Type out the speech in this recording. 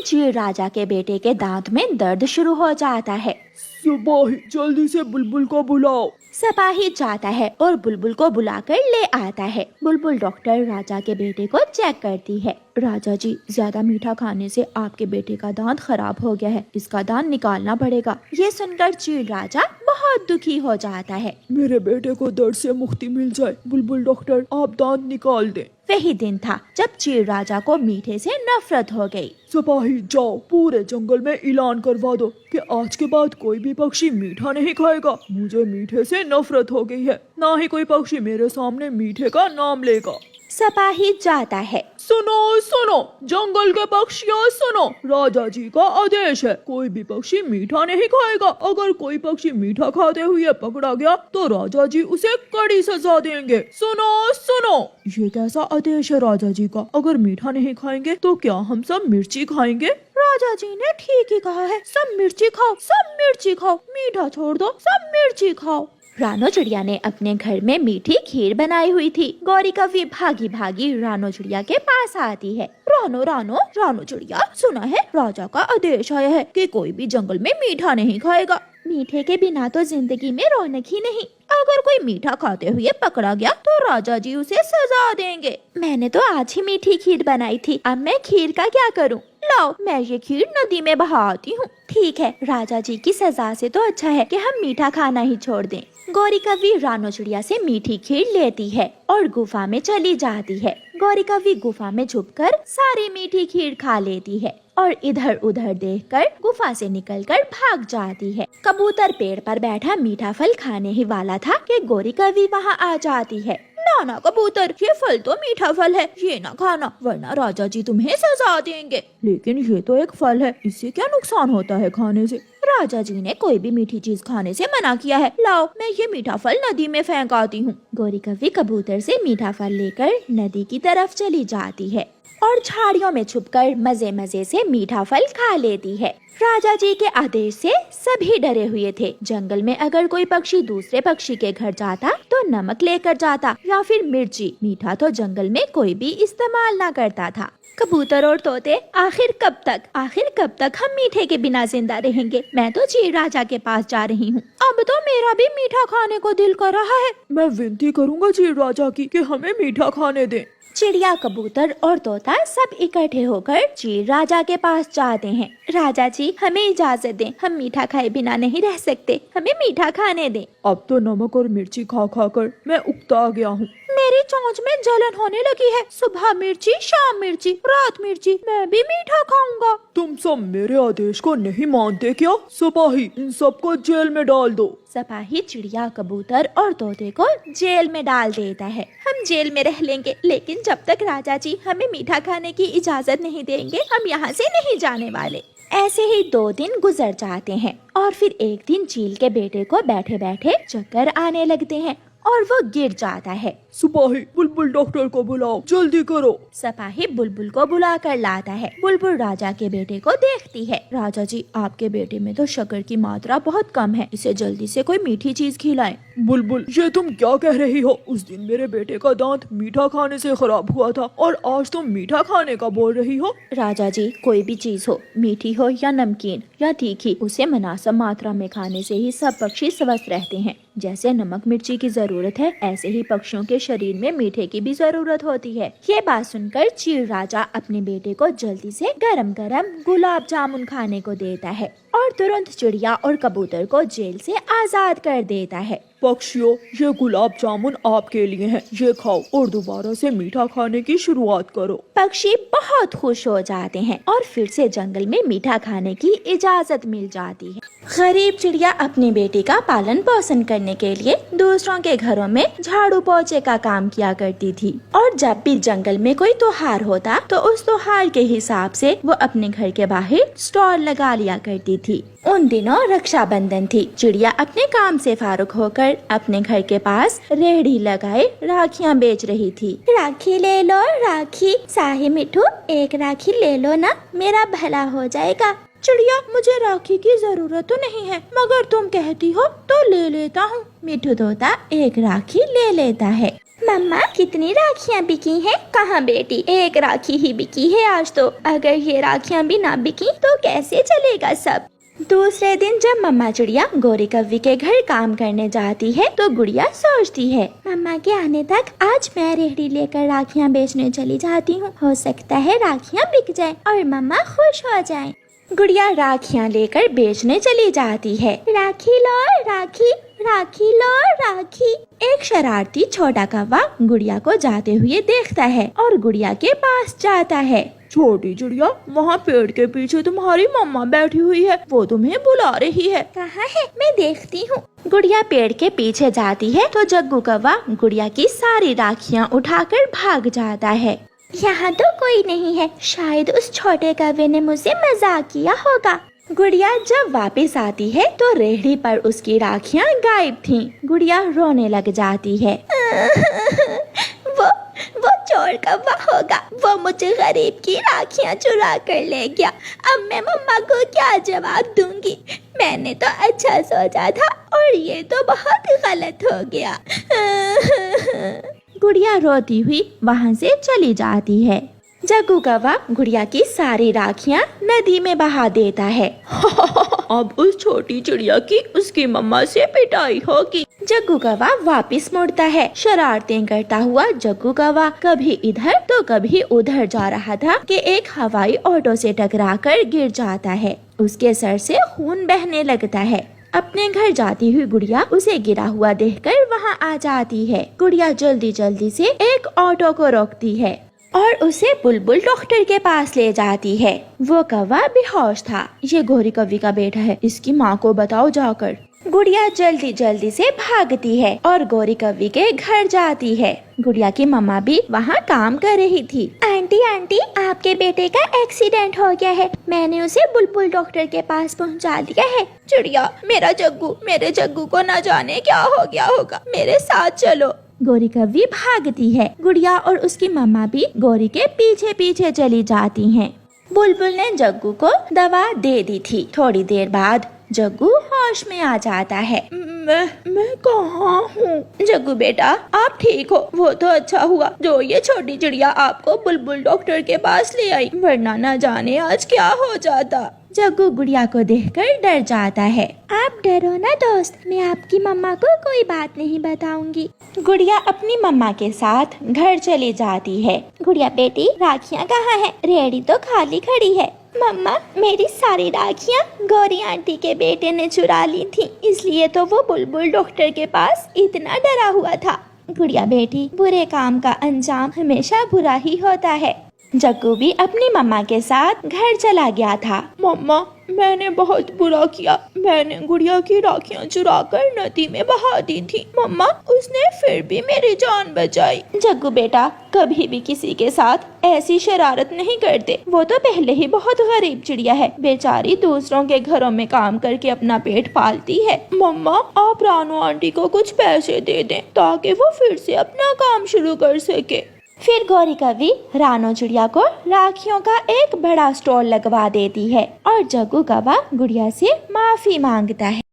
चील राजा के बेटे के दांत में दर्द शुरू हो जाता है। सिपाही जल्दी से बुलबुल को बुलाओ। सिपाही जाता है और बुलबुल को बुलाकर ले आता है। बुलबुल डॉक्टर राजा के बेटे को चेक करती है। राजा जी, ज्यादा मीठा खाने से आपके बेटे का दांत खराब हो गया है, इसका दांत निकालना पड़ेगा। ये सुनकर चील राजा बहुत दुखी हो जाता है। मेरे बेटे को दर्द से मुक्ति मिल जाए, बुलबुल डॉक्टर आप दांत निकाल दें। वही दिन था जब चील राजा को मीठे से नफरत हो गई। सिपाही जाओ पूरे जंगल में ऐलान करवा दो कि आज के बाद कोई भी पक्षी मीठा नहीं खाएगा। मुझे मीठे से नफरत हो गई है, ना ही कोई पक्षी मेरे सामने मीठे का नाम लेगा। सिपाही जाता है। सुनो सुनो जंगल के पक्षियों सुनो, राजा जी का आदेश है, कोई भी पक्षी मीठा नहीं खाएगा। अगर कोई पक्षी मीठा खाते हुए पकड़ा गया तो राजा जी उसे कड़ी सजा देंगे। सुनो सुनो, ये कैसा आदेश है राजा जी का? अगर मीठा नहीं खाएंगे तो क्या हम सब मिर्ची खाएंगे? राजा जी ने ठीक ही कहा है, सब मिर्ची खाओ, सब मिर्ची खाओ, मीठा छोड़ दो, सब मिर्ची खाओ। रानो चिड़िया ने अपने घर में मीठी खीर बनाई हुई थी। गौरी कव्वी भागी भागी रानो चिड़िया के पास आती है। रानो रानो रानो चिड़िया, सुना है राजा का आदेश आया है कि कोई भी जंगल में मीठा नहीं खाएगा। मीठे के बिना तो जिंदगी में रौनक ही नहीं। अगर कोई मीठा खाते हुए पकड़ा गया तो राजा जी उसे सजा देंगे। मैंने तो आज ही मीठी खीर बनाई थी, अब मैं खीर का क्या करूं? लाओ मैं ये खीर नदी में बहाती हूँ। ठीक है, राजा जी की सजा से तो अच्छा है कि हम मीठा खाना ही छोड़ दें। गौरी कव्वी रानो चिड़िया से मीठी खीर लेती है और गुफा में चली जाती है। गौरी कव्वी गुफा में छुपकर सारी मीठी खीर खा लेती है और इधर उधर देखकर गुफा से निकलकर भाग जाती है। कबूतर पेड़ पर बैठा मीठा फल खाने ही वाला था कि गौरी कव्वी वहाँ आ जाती है। ना कबूतर, ये फल तो मीठा फल है, ये ना खाना वरना राजा जी तुम्हें सजा देंगे। लेकिन ये तो एक फल है, इससे क्या नुकसान होता है खाने से? राजा जी ने कोई भी मीठी चीज खाने से मना किया है। लाओ मैं ये मीठा फल नदी में फेंक आती हूँ। गौरी कव्वी कबूतर से मीठा फल लेकर नदी की तरफ चली जाती है और झाड़ियों में छुपकर मजे मजे से मीठा फल खा लेती है। राजा जी के आदेश से सभी डरे हुए थे। जंगल में अगर कोई पक्षी दूसरे पक्षी के घर जाता तो नमक लेकर जाता या फिर मिर्ची। मीठा तो जंगल में कोई भी इस्तेमाल ना करता था। कबूतर और तोते, आखिर कब तक हम मीठे के बिना जिंदा रहेंगे? मैं तो चील राजा के पास जा रही हूँ। अब तो मेरा भी मीठा खाने को दिल कर रहा है। मैं विनती करूँगा चील राजा की कि हमें मीठा खाने दें। चिड़िया, कबूतर और तोता सब इकट्ठे होकर चील राजा के पास जाते हैं। राजा जी हमें इजाजत दें, हम मीठा खाए बिना नहीं रह सकते, हमें मीठा खाने दें। अब तो नमक और मिर्ची खा खा कर मैं उकता गया हूँ। मेरी चोंच में जलन होने लगी है। सुबह मिर्ची, शाम मिर्ची, रात मिर्ची, मैं भी मीठा खाऊंगा। तुम सब मेरे आदेश को नहीं मानते क्या? सिपाही इन सबको जेल में डाल दो। सिपाही चिड़िया, कबूतर और तोते को जेल में डाल देता है। हम जेल में रह लेंगे, लेकिन जब तक राजा जी हमें मीठा खाने की इजाजत नहीं देंगे हम यहाँ से नहीं जाने वाले। ऐसे ही 2 दिन गुजर जाते हैं और फिर एक दिन चील के बेटे को बैठे बैठे चक्कर आने लगते हैं और वो गिर जाता है। सिपाही बुलबुल डॉक्टर को बुलाओ, जल्दी करो। सिपाही बुलबुल को बुला कर लाता है। बुलबुल राजा के बेटे को देखती है। राजा जी आपके बेटे में तो शक्कर की मात्रा बहुत कम है, इसे जल्दी से कोई मीठी चीज खिलाएं। बुलबुल ये तुम क्या कह रही हो? उस दिन मेरे बेटे का दांत मीठा खाने से खराब हुआ था और आज तुम मीठा खाने का बोल रही हो। राजा जी कोई भी चीज हो, मीठी हो या नमकीन या तीखी, उसे मुनासिब मात्रा में खाने से ही सब पक्षी स्वस्थ रहते हैं। जैसे नमक मिर्ची की जरूरत है, ऐसे ही पक्षियों के शरीर में मीठे की भी जरूरत होती है। ये बात सुनकर चील राजा अपने बेटे को जल्दी से गरम गरम गुलाब जामुन खाने को देता है और तुरंत चिड़िया और कबूतर को जेल से आजाद कर देता है। पक्षियों ये गुलाब जामुन आपके लिए हैं, ये खाओ और दोबारा से मीठा खाने की शुरुआत करो। पक्षी बहुत खुश हो जाते हैं और फिर से जंगल में मीठा खाने की इजाजत मिल जाती है। गरीब चिड़िया अपनी बेटी का पालन पोषण करने के लिए दूसरों के घरों में झाड़ू पोछे का काम किया करती थी और जब भी जंगल में कोई त्योहार होता तो उस त्योहार के हिसाब से वो अपने घर के बाहर स्टॉल लगा लिया करती थी। उन दिनों रक्षाबंधन थी। चिड़िया अपने काम से फारुक होकर अपने घर के पास रेहड़ी लगाए राखियाँ बेच रही थी। राखी ले लो राखी, साही मिठू एक राखी ले लो ना, मेरा भला हो जाएगा। चिड़िया मुझे राखी की जरूरत तो नहीं है, मगर तुम कहती हो तो ले लेता हूँ। मिठू तोता एक राखी ले लेता है। मम्मा कितनी राखियाँ बिकी हैं? कहाँ बेटी, एक राखी ही बिकी है आज तो। अगर ये राखियाँ भी ना बिकी तो कैसे चलेगा सब। दूसरे दिन जब मम्मा चिड़िया गौरी कव्वी के घर काम करने जाती है तो गुड़िया सोचती है, मम्मा के आने तक आज मैं रेहड़ी लेकर राखियाँ बेचने चली जाती हूँ। हो सकता है राखियाँ बिक जाएं और मम्मा खुश हो जाएं। गुड़िया राखियाँ लेकर बेचने चली जाती है। राखी लो राखी, राखी लो राखी। एक शरारती छोटा कौवा गुड़िया को जाते हुए देखता है और गुड़िया के पास जाता है। छोटी चिड़िया, वहाँ पेड़ के पीछे तुम्हारी मम्मा बैठी हुई है, वो तुम्हें बुला रही है। कहाँ है, मैं देखती हूँ। गुड़िया पेड़ के पीछे जाती है तो जग्गू कौवा गुड़िया की सारी राखियाँ उठाकर भाग जाता है। यहाँ तो कोई नहीं है, शायद उस छोटे कौवे ने मुझसे मजाक किया होगा। गुड़िया जब वापस आती है तो रेहड़ी पर उसकी राखियाँ गायब थीं। गुड़िया रोने लग जाती है। वो चोर कौवा होगा, वो मुझे गरीब की राखियाँ चुरा कर ले गया। अब मैं मम्मा को क्या जवाब दूंगी? मैंने तो अच्छा सोचा था और ये तो बहुत गलत हो गया। गुड़िया रोती हुई वहाँ से चली जाती है। जग्गू कौवा गुड़िया की सारी राखियाँ नदी में बहा देता है। अब उस छोटी चिड़िया की उसकी मम्मा से पिटाई होगी। जग्गू कौवा वापिस मुड़ता है। शरारतें करता हुआ जग्गू कौवा कभी इधर तो कभी उधर जा रहा था कि एक हवाई ऑटो से टकराकर गिर जाता है। उसके सर से खून बहने लगता है। अपने घर जाती हुई गुड़िया उसे गिरा हुआ देखकर वहाँ आ जाती है। गुड़िया जल्दी जल्दी से एक ऑटो को रोकती है और उसे बुलबुल डॉक्टर के पास ले जाती है। वो कौवा बेहोश था। ये गौरी कव्वी का बेटा है, इसकी माँ को बताओ जाकर। गुड़िया जल्दी जल्दी से भागती है और गौरी कव्वी के घर जाती है। गुड़िया की मम्मा भी वहाँ काम कर रही थी। आंटी आंटी, आपके बेटे का एक्सीडेंट हो गया है, मैंने उसे बुलबुल डॉक्टर के पास पहुँचा दिया है। चिड़िया, मेरे जग्गू को न जाने क्या हो गया होगा, मेरे साथ चलो। गौरी कव्वी भागती है। गुड़िया और उसकी मम्मा भी गौरी के पीछे पीछे चली जाती हैं। बुलबुल ने जग्गू को दवा दे दी थी। थोड़ी देर बाद जग्गू होश में आ जाता है। मैं कहाँ हूँ? जग्गू बेटा, आप ठीक हो? वो तो अच्छा हुआ जो ये छोटी चिड़िया आपको बुलबुल डॉक्टर के पास ले आई, वरना न जाने आज क्या हो जाता। जग्गू गुड़िया को देखकर डर जाता है। आप डरो ना दोस्त, मैं आपकी मम्मा को कोई बात नहीं बताऊंगी। गुड़िया अपनी मम्मा के साथ घर चली जाती है। गुड़िया बेटी, राखियाँ कहाँ है? रेहड़ी तो खाली खड़ी है। मम्मा, मेरी सारी राखियाँ गौरी आंटी के बेटे ने चुरा ली थी, इसलिए तो वो बुलबुल डॉक्टर के पास इतना डरा हुआ था। गुड़िया बेटी, बुरे काम का अंजाम हमेशा बुरा ही होता है। जग्गू भी अपनी मम्मा के साथ घर चला गया था। मम्मा, मैंने बहुत बुरा किया। मैंने गुड़िया की राखियाँ चुरा कर नदी में बहा दी थी। मम्मा, उसने फिर भी मेरी जान बचाई। जग्गू बेटा, कभी भी किसी के साथ ऐसी शरारत नहीं करते। वो तो पहले ही बहुत गरीब चिड़िया है, बेचारी दूसरों के घरों में काम करके अपना पेट पालती है। मम्मा, आप रानू आंटी को कुछ पैसे दे दें ताकि वो फिर से अपना काम शुरू कर सके। फिर गौरी कव्वी रानो चिड़िया को राखियों का एक बड़ा स्टॉल लगवा देती है और जग्गू कौवा गुड़िया से माफी मांगता है।